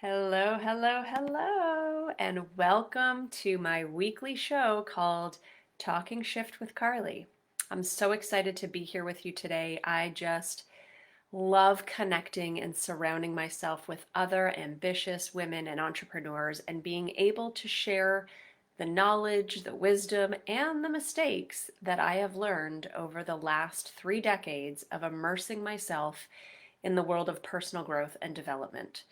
Hello, hello, hello, and welcome to my weekly show called Talking Shift with Carly. I'm so excited to be here with you today. I just love connecting and surrounding myself with other ambitious women and entrepreneurs and being able to share the knowledge, the wisdom, and the mistakes that I have learned over the last 3 decades of immersing myself in the world of personal growth and development.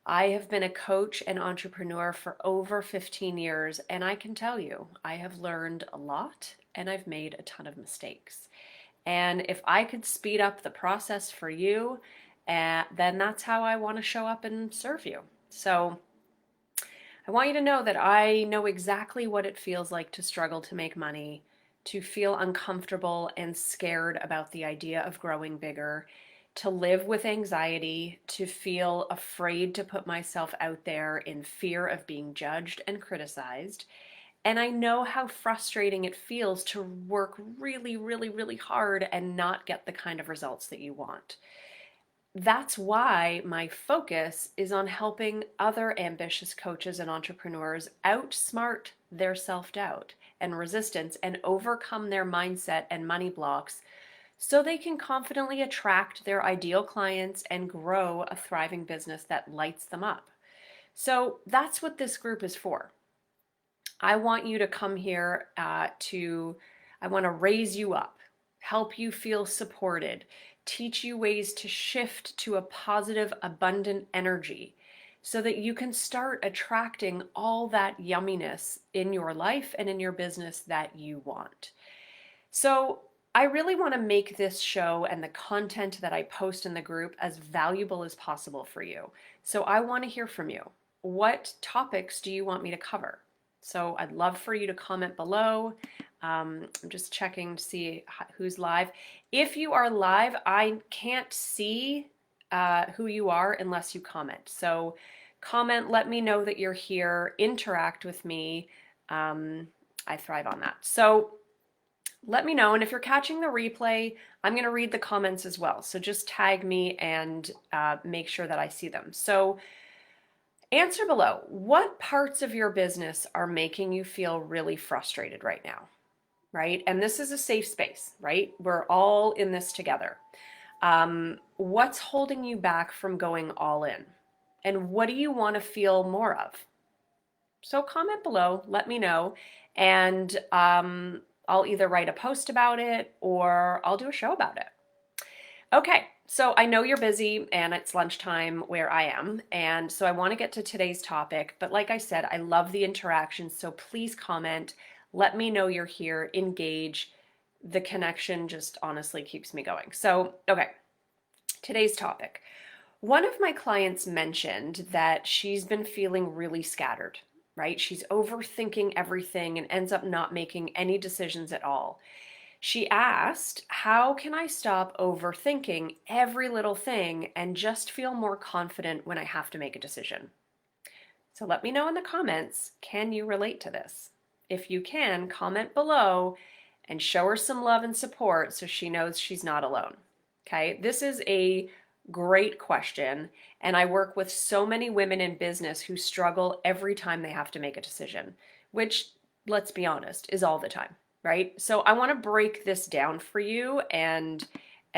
I have been a coach and entrepreneur for over 15 years, and I can tell you, I have learned a lot and I've made a ton of mistakes. And if I could speed up the process for you, then that's how I want to show up and serve you. So I want you to know that I know exactly what it feels like to struggle to make money, to feel uncomfortable and scared about the idea of growing bigger, to live with anxiety, to feel afraid to put myself out there in fear of being judged and criticized. And I know how frustrating it feels to work really, really, really hard and not get the kind of results that you want. That's why my focus is on helping other ambitious coaches and entrepreneurs outsmart their self doubt and resistance and overcome their mindset and money blocks so they can confidently attract their ideal clients and grow a thriving business that lights them up. So that's what this group is for. I want you to come here I want to raise you up, help you feel supported, teach you ways to shift to a positive, abundant energy so that you can start attracting all that yumminess in your life and in your business that you want. So, I really want to make this show and the content that I post in the group as valuable as possible for you. So, I want to hear from you. What topics do you want me to cover? So I'd love for you to comment below. I'm just checking to see who's live. If you are live, I can't see who you are unless you comment. So comment, let me know that you're here, interact with me. I thrive on that. So let me know. And if you're catching the replay, I'm going to read the comments as well. So just tag me and make sure that I see them. So answer below, what parts of your business are making you feel really frustrated right now, right? And this is a safe space, right? We're all in this together. What's holding you back from going all in? And what do you want to feel more of? So comment below, let me know, and I'll either write a post about it or I'll do a show about it. Okay, so I know you're busy and it's lunchtime where I am, and so I want to get to today's topic. But like I said, I love the interaction, so please comment. Let me know you're here, engage. The connection just honestly keeps me going. So, okay, today's topic. One of my clients mentioned that she's been feeling really scattered, right? She's overthinking everything and ends up not making any decisions at all. She asked, how can I stop overthinking every little thing and just feel more confident when I have to make a decision? So let me know in the comments, can you relate to this? If you can, comment below and show her some love and support so she knows she's not alone. Okay, this is a great question, and I work with so many women in business who struggle every time they have to make a decision, which, let's be honest, is all the time. Right? So I want to break this down for you and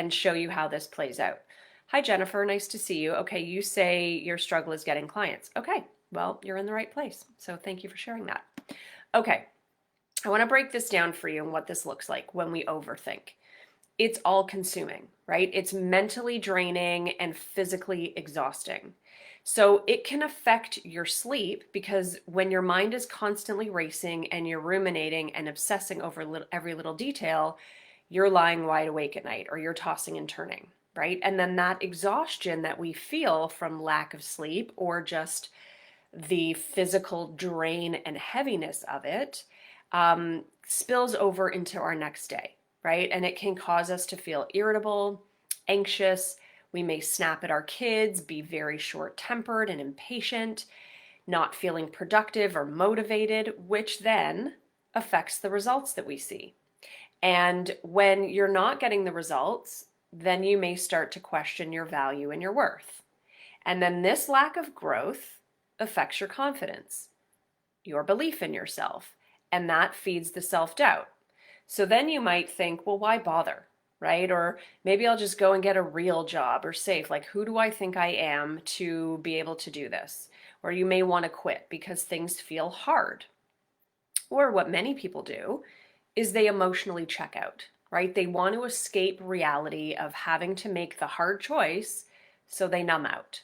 show you how this plays out. Hi, Jennifer. Nice to see you. Okay, you say your struggle is getting clients. Okay, well, you're in the right place. So thank you for sharing that. Okay, I want to break this down for you and what this looks like when we overthink. It's all consuming, right? It's mentally draining and physically exhausting. So it can affect your sleep because when your mind is constantly racing and you're ruminating and obsessing over every little detail, you're lying wide awake at night or you're tossing and turning, right? And then that exhaustion that we feel from lack of sleep or just the physical drain and heaviness of it spills over into our next day, right? And it can cause us to feel irritable, anxious. We may snap at our kids, be very short-tempered and impatient, not feeling productive or motivated, which then affects the results that we see. And when you're not getting the results, then you may start to question your value and your worth. And then this lack of growth affects your confidence, your belief in yourself, and that feeds the self-doubt. So then you might think, well, why bother? Right? Or maybe I'll just go and get a real job or safe. Like, who do I think I am to be able to do this? Or you may want to quit because things feel hard. Or what many people do is they emotionally check out, right? They want to escape reality of having to make the hard choice, so they numb out.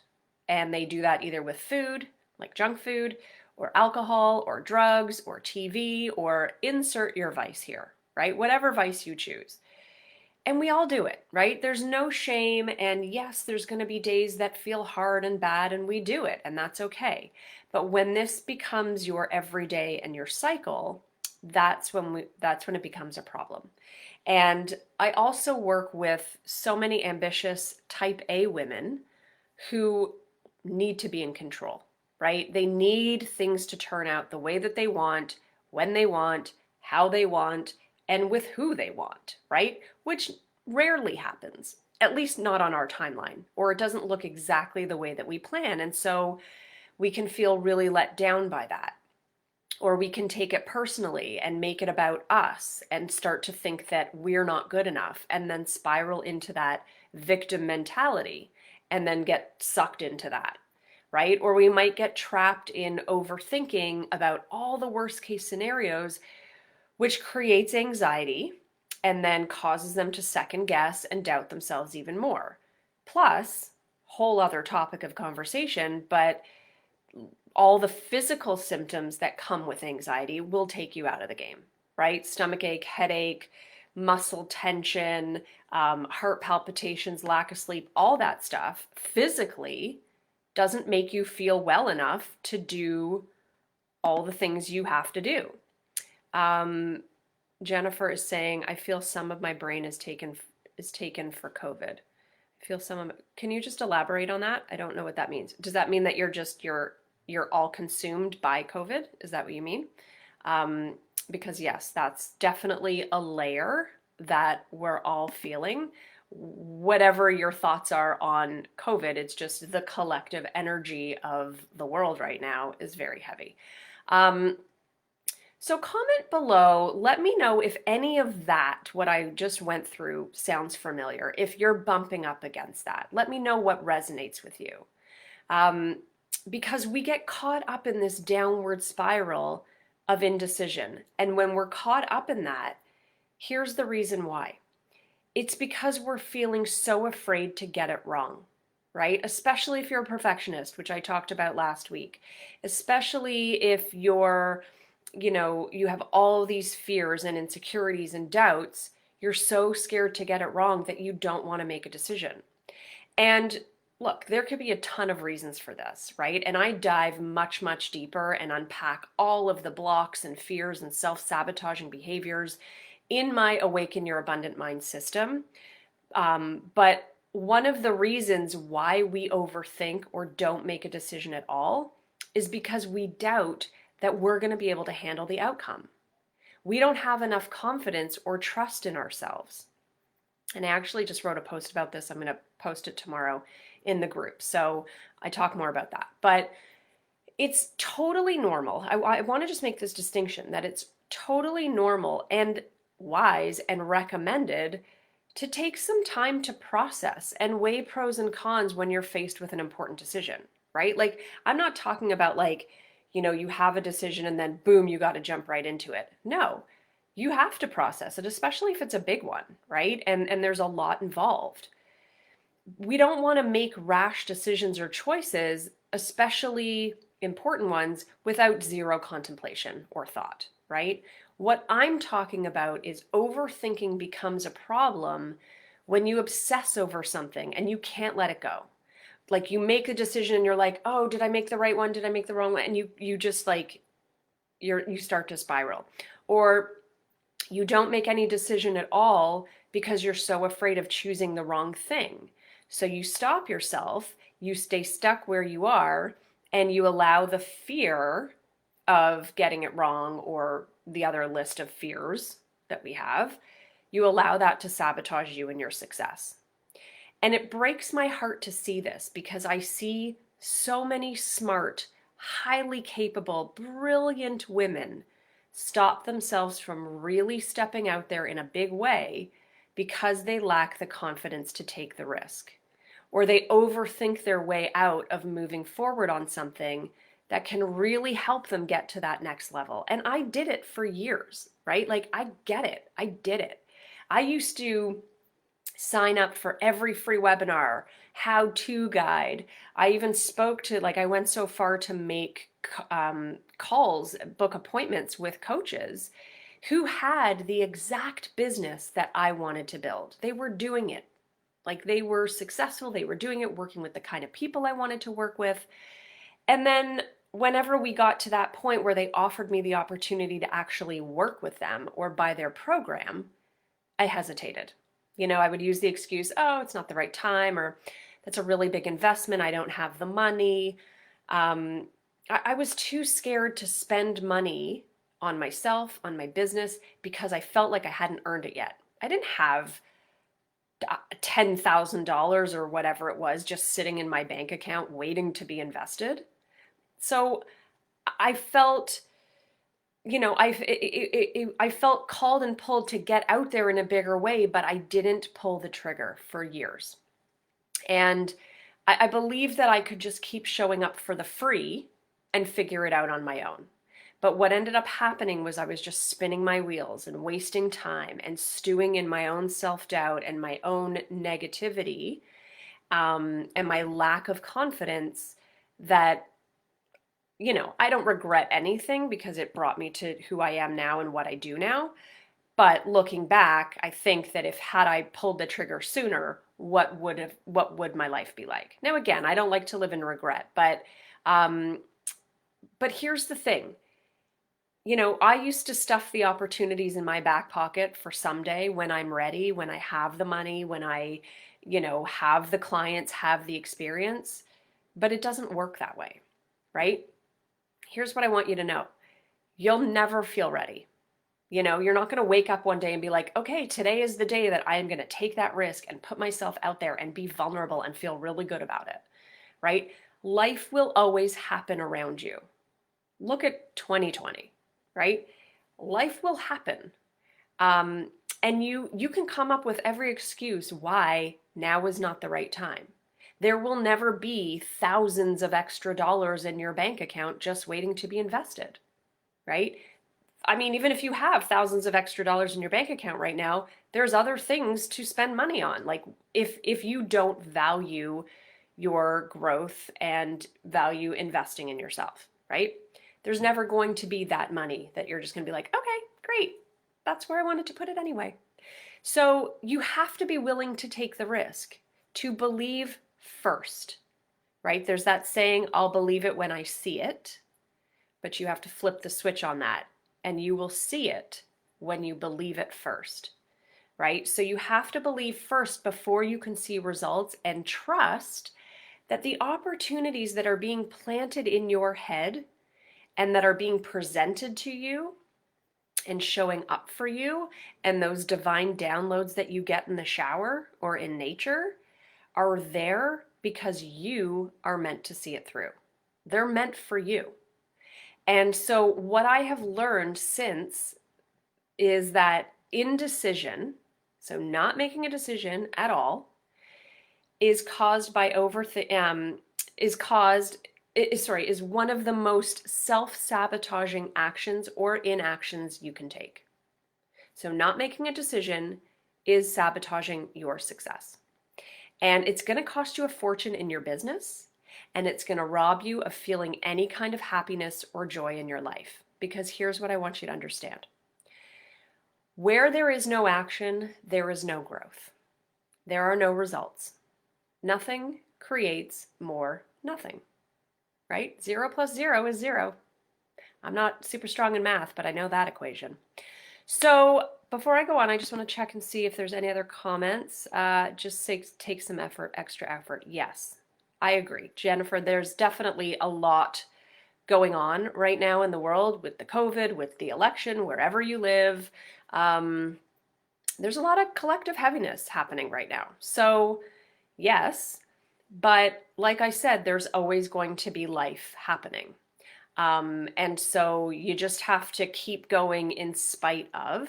And they do that either with food, like junk food, or alcohol, or drugs, or TV, or insert your vice here, right? Whatever vice you choose. And we all do it, right? There's no shame. And yes, there's going to be days that feel hard and bad, and we do it, and that's okay. But when this becomes your everyday and your cycle, that's when it becomes a problem. And I also work with so many ambitious type A women who need to be in control, right? They need things to turn out the way that they want, when they want, how they want, and with who they want, right? Which rarely happens, at least not on our timeline, or it doesn't look exactly the way that we plan. And so we can feel really let down by that. Or we can take it personally and make it about us and start to think that we're not good enough and then spiral into that victim mentality and then get sucked into that, right? Or we might get trapped in overthinking about all the worst case scenarios, which creates anxiety and then causes them to second guess and doubt themselves even more. Plus, whole other topic of conversation, but all the physical symptoms that come with anxiety will take you out of the game, right? Stomach ache, headache, muscle tension, heart palpitations, lack of sleep, all that stuff physically doesn't make you feel well enough to do all the things you have to do. Jennifer is saying, I feel some of my brain is taken for COVID. I feel some of it. Can you just elaborate on that? I don't know what that means. Does that mean that you're all consumed by COVID? Is that what you mean? Because yes, that's definitely a layer that we're all feeling. Whatever your thoughts are on COVID, it's just the collective energy of the world right now is very heavy. So comment below, let me know if any of that, what I just went through, sounds familiar. If you're bumping up against that, let me know what resonates with you. Because we get caught up in this downward spiral of indecision. And when we're caught up in that, here's the reason why. It's because we're feeling so afraid to get it wrong, right? Especially if you're a perfectionist, which I talked about last week. Especially if you're, you have all these fears and insecurities and doubts, you're so scared to get it wrong that you don't want to make a decision. And look, there could be a ton of reasons for this, right? And I dive much, much deeper and unpack all of the blocks and fears and self-sabotaging behaviors in my Awaken Your Abundant Mind system. But one of the reasons why we overthink or don't make a decision at all is because we doubt that we're going to be able to handle the outcome. We don't have enough confidence or trust in ourselves. And I actually just wrote a post about this. I'm going to post it tomorrow in the group. So I talk more about that. But it's totally normal. I want to just make this distinction that it's totally normal and wise and recommended to take some time to process and weigh pros and cons when you're faced with an important decision, right? Like, I'm not talking about like, you have a decision and then boom, you got to jump right into it. No, you have to process it, especially if it's a big one, right? And there's a lot involved. We don't want to make rash decisions or choices, especially important ones, without zero contemplation or thought, right? What I'm talking about is overthinking becomes a problem when you obsess over something and you can't let it go. Like, you make a decision and you're like, oh, did I make the right one? Did I make the wrong one? And you just like, you start to spiral. Or you don't make any decision at all because you're so afraid of choosing the wrong thing. So you stop yourself, you stay stuck where you are, and you allow the fear of getting it wrong, or the other list of fears that we have, you allow that to sabotage you and your success. And it breaks my heart to see this because I see so many smart, highly capable, brilliant women stop themselves from really stepping out there in a big way because they lack the confidence to take the risk. Or they overthink their way out of moving forward on something that can really help them get to that next level. And I did it for years, right? Like, I get it. I did it. I used to sign up for every free webinar, how-to guide. I even spoke to, like, I went so far to make calls, book appointments with coaches who had the exact business that I wanted to build. They were doing it. Like, they were successful, they were doing it, working with the kind of people I wanted to work with. And then whenever we got to that point where they offered me the opportunity to actually work with them or buy their program, I hesitated. I would use the excuse, oh, it's not the right time, or that's a really big investment, I don't have the money. I was too scared to spend money on myself, on my business, because I felt like I hadn't earned it yet. I didn't have $10,000 or whatever it was just sitting in my bank account waiting to be invested. So I felt, I felt called and pulled to get out there in a bigger way, but I didn't pull the trigger for years. And I believed that I could just keep showing up for the free and figure it out on my own. But what ended up happening was I was just spinning my wheels and wasting time and stewing in my own self-doubt and my own negativity, and my lack of confidence that, I don't regret anything because it brought me to who I am now and what I do now. But looking back, I think that if had I pulled the trigger sooner, what would my life be like? Now, again, I don't like to live in regret, but here's the thing. I used to stuff the opportunities in my back pocket for someday when I'm ready, when I have the money, when I, have the clients, have the experience, but it doesn't work that way, right? Here's what I want you to know. You'll never feel ready. You're not going to wake up one day and be like, okay, today is the day that I am going to take that risk and put myself out there and be vulnerable and feel really good about it, right? Life will always happen around you. Look at 2020, right? Life will happen. And you can come up with every excuse why now is not the right time. There will never be thousands of extra dollars in your bank account just waiting to be invested, right? I mean, even if you have thousands of extra dollars in your bank account right now, there's other things to spend money on. Like, if you don't value your growth and value investing in yourself, right? There's never going to be that money that you're just going to be like, okay, great. That's where I wanted to put it anyway. So you have to be willing to take the risk, to believe first, right? There's that saying, I'll believe it when I see it, but you have to flip the switch on that, and you will see it when you believe it first, right? So you have to believe first before you can see results, and trust that the opportunities that are being planted in your head and that are being presented to you and showing up for you, and those divine downloads that you get in the shower or in nature, are there because you are meant to see it through. They're meant for you. And so what I have learned since is that indecision, so not making a decision at all, is caused by is one of the most self-sabotaging actions or inactions you can take. So not making a decision is sabotaging your success. And it's going to cost you a fortune in your business, and it's going to rob you of feeling any kind of happiness or joy in your life. Because here's what I want you to understand. Where there is no action, there is no growth. There are no results. Nothing creates more nothing, right? 0 plus 0 is 0. I'm not super strong in math, but I know that equation. So before I go on, I just want to check and see if there's any other comments. Just take some effort, extra effort. Yes, I agree. Jennifer, there's definitely a lot going on right now in the world with the COVID, with the election, wherever you live. There's a lot of collective heaviness happening right now. So yes, but like I said, there's always going to be life happening. And so you just have to keep going in spite of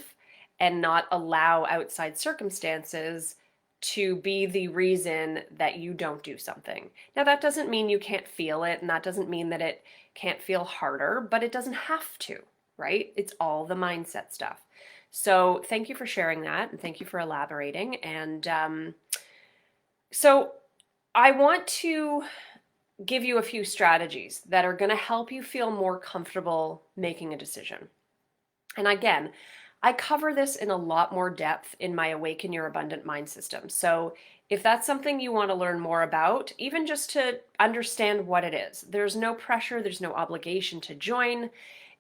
and not allow outside circumstances to be the reason that you don't do something. Now, that doesn't mean you can't feel it, and that doesn't mean that it can't feel harder, but it doesn't have to, right? It's all the mindset stuff. So, thank you for sharing that, and thank you for elaborating. And so, I want to give you a few strategies that are going to help you feel more comfortable making a decision. And again, I cover this in a lot more depth in my Awaken Your Abundant Mind system. So if that's something you want to learn more about, even just to understand what it is, there's no pressure, there's no obligation to join.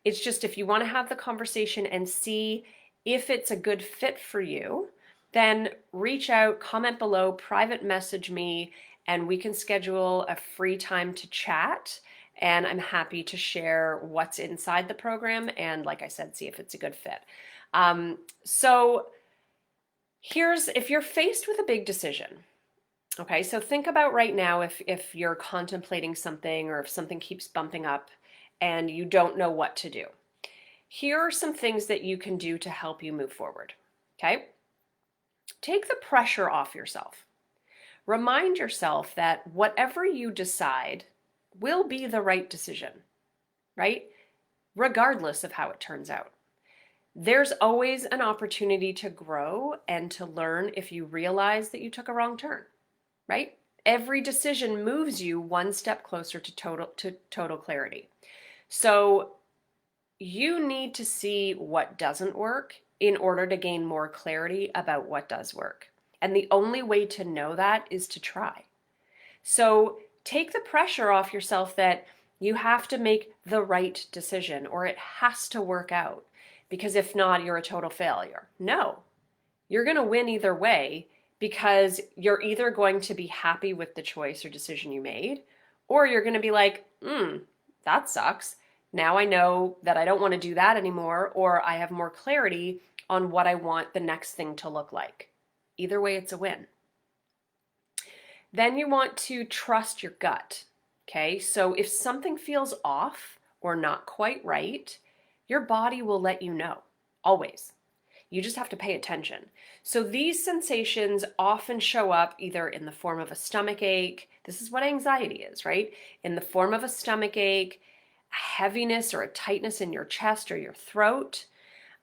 It's just if you want to have the conversation and see if it's a good fit for you, then reach out, comment below, private message me, and we can schedule a free time to chat. And I'm happy to share what's inside the program and, like I said, see if it's a good fit. So if you're faced with a big decision, okay, so think about right now if you're contemplating something or if something keeps bumping up and you don't know what to do. Here are some things that you can do to help you move forward, okay? Take the pressure off yourself. Remind yourself that whatever you decide will be the right decision, right? Regardless of how it turns out. There's always an opportunity to grow and to learn if you realize that you took a wrong turn, right? Every decision moves you one step closer to total clarity. So you need to see what doesn't work in order to gain more clarity about what does work. And the only way to know that is to try. So take the pressure off yourself that you have to make the right decision or it has to work out, because if not, you're a total failure. No, you're going to win either way, because you're either going to be happy with the choice or decision you made, or you're going to be like, that sucks. Now I know that I don't want to do that anymore, or I have more clarity on what I want the next thing to look like. Either way, it's a win. Then you want to trust your gut, okay? So if something feels off or not quite right, your body will let you know, always. You just have to pay attention. So these sensations often show up either in the form of a stomach ache. This is what anxiety is, right? In the form of a stomach ache, a heaviness or a tightness in your chest or your throat,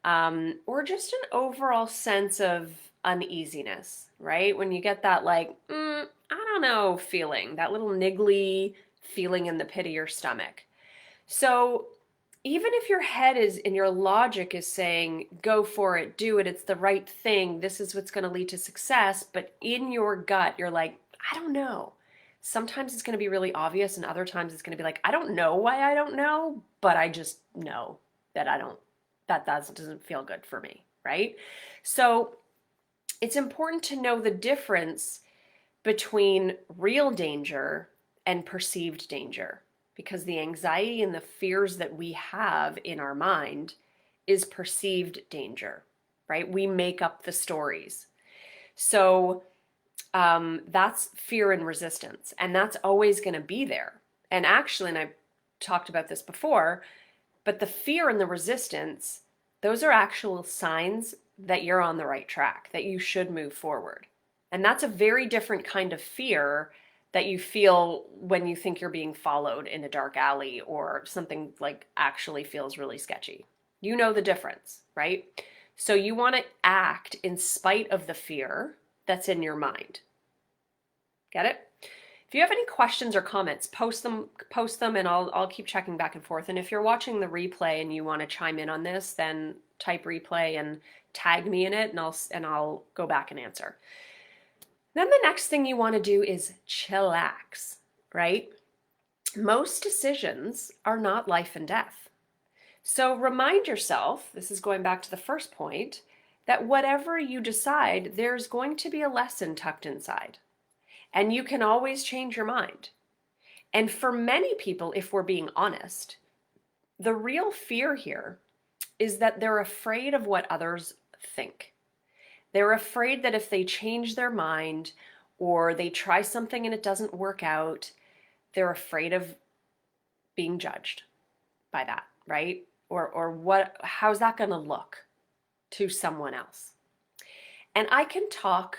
or just an overall sense of uneasiness, right? When you get that like, I don't know feeling, that little niggly feeling in the pit of your stomach. So even if your head is and your logic is saying, go for it, do it, it's the right thing, this is what's going to lead to success, but in your gut, you're like, I don't know. Sometimes it's going to be really obvious, and other times it's going to be like, I don't know why I don't know, but I just know that that doesn't feel good for me, right? So it's important to know the difference between real danger and perceived danger, because the anxiety and the fears that we have in our mind is perceived danger, right? We make up the stories. So that's fear and resistance, and that's always going to be there. And actually, and I've talked about this before, but the fear and the resistance, those are actual signs that you're on the right track, that you should move forward. And that's a very different kind of fear that you feel when you think you're being followed in a dark alley or something like actually feels really sketchy. You know the difference, right? So you want to act in spite of the fear that's in your mind. Get it? If you have any questions or comments, post them and I'll keep checking back and forth. And if you're watching the replay and you want to chime in on this, then type replay and tag me in it, and I'll go back and answer. Then the next thing you want to do is chillax, right? Most decisions are not life and death. So remind yourself, this is going back to the first point, that whatever you decide, there's going to be a lesson tucked inside. And you can always change your mind. And for many people, if we're being honest, the real fear here is that they're afraid of what others think. They're afraid that if they change their mind or they try something and it doesn't work out, they're afraid of being judged. by that, right? Or how's that going to look to someone else? And I can talk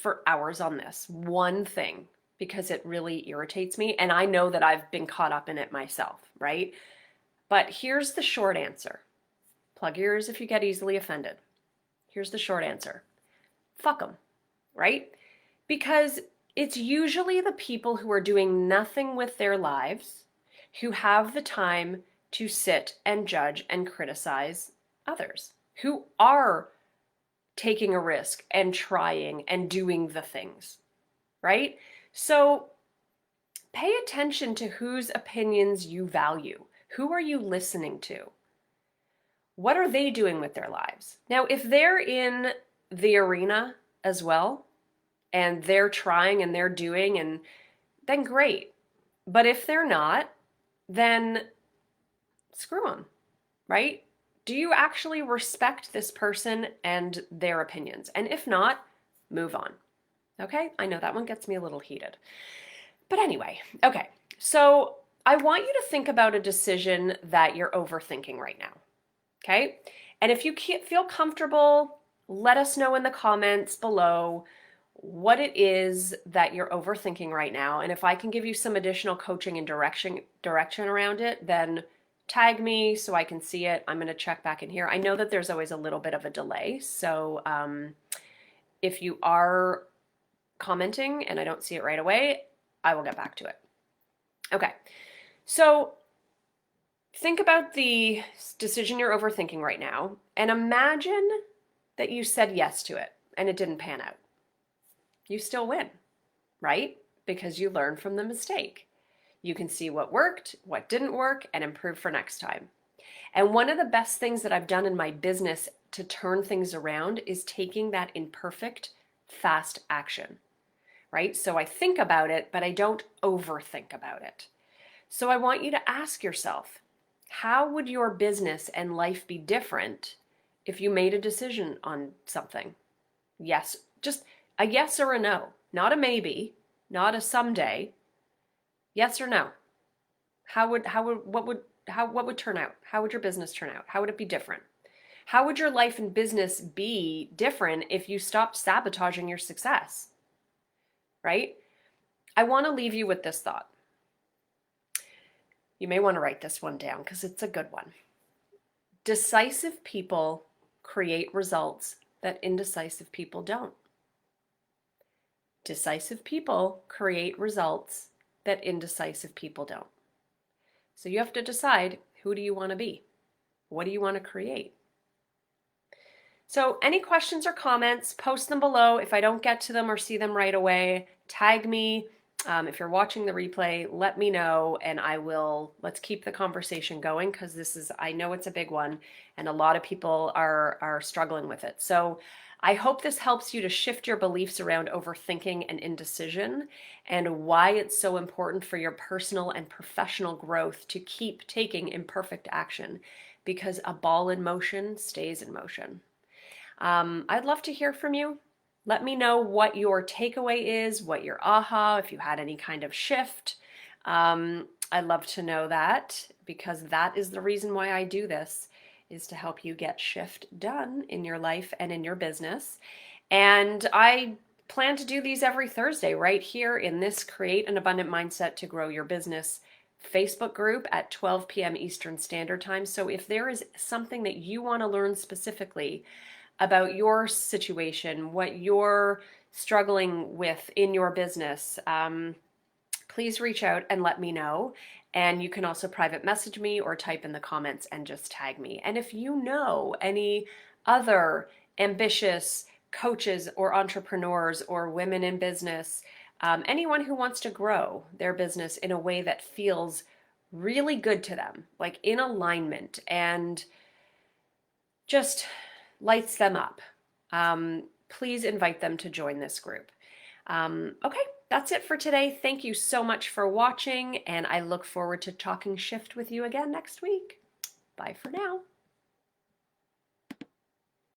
for hours on this one thing because it really irritates me. And I know that I've been caught up in it myself, right? But here's the short answer. Plug your ears if you get easily offended. Here's the short answer. Fuck them, right? Because it's usually the people who are doing nothing with their lives who have the time to sit and judge and criticize others, who are taking a risk and trying and doing the things, right? So pay attention to whose opinions you value. Who are you listening to? What are they doing with their lives? Now, if they're in the arena as well, and they're trying and they're doing, and then great. But if they're not, then screw them, right? Do you actually respect this person and their opinions? And if not, move on. Okay? I know that one gets me a little heated. But anyway, okay. So I want you to think about a decision that you're overthinking right now. Okay? And if you feel comfortable, let us know in the comments below what it is that you're overthinking right now. And if I can give you some additional coaching and direction around it, then tag me so I can see it. I'm going to check back in here. I know that there's always a little bit of a delay. So if you are commenting and I don't see it right away, I will get back to it. Okay. So think about the decision you're overthinking right now and imagine that you said yes to it and it didn't pan out. You still win, right? Because you learn from the mistake. You can see what worked, what didn't work, and improve for next time. And one of the best things that I've done in my business to turn things around is taking that imperfect, fast action, right? So I think about it, but I don't overthink about it. So I want you to ask yourself, how would your business and life be different if you made a decision on something? Yes, just a yes or a no, not a maybe, not a someday. Yes or no? What would turn out? How would your business turn out? How would it be different? How would your life and business be different if you stopped sabotaging your success? Right? I want to leave you with this thought. You may want to write this one down because it's a good one. Decisive people create results that indecisive people don't. Decisive people create results that indecisive people don't. So you have to decide, who do you want to be? What do you want to create? So any questions or comments, post them below. If I don't get to them or see them right away, tag me. If you're watching the replay, let me know and let's keep the conversation going because I know it's a big one and a lot of people are struggling with it. So I hope this helps you to shift your beliefs around overthinking and indecision and why it's so important for your personal and professional growth to keep taking imperfect action because a ball in motion stays in motion. I'd love to hear from you. Let me know what your takeaway is, what your aha, if you had any kind of shift. I'd love to know that because that is the reason why I do this, is to help you get shift done in your life and in your business. And I plan to do these every Thursday right here in this Create an Abundant Mindset to Grow Your Business Facebook group at 12 p.m. Eastern Standard Time. So if there is something that you want to learn specifically about your situation, what you're struggling with in your business, please reach out and let me know. And you can also private message me or type in the comments and just tag me. And if you know any other ambitious coaches or entrepreneurs or women in business, anyone who wants to grow their business in a way that feels really good to them, like in alignment and just lights them up, please invite them to join this group. Okay, that's it for today. Thank you so much for watching, and I look forward to talking shift with you again next week. Bye for now.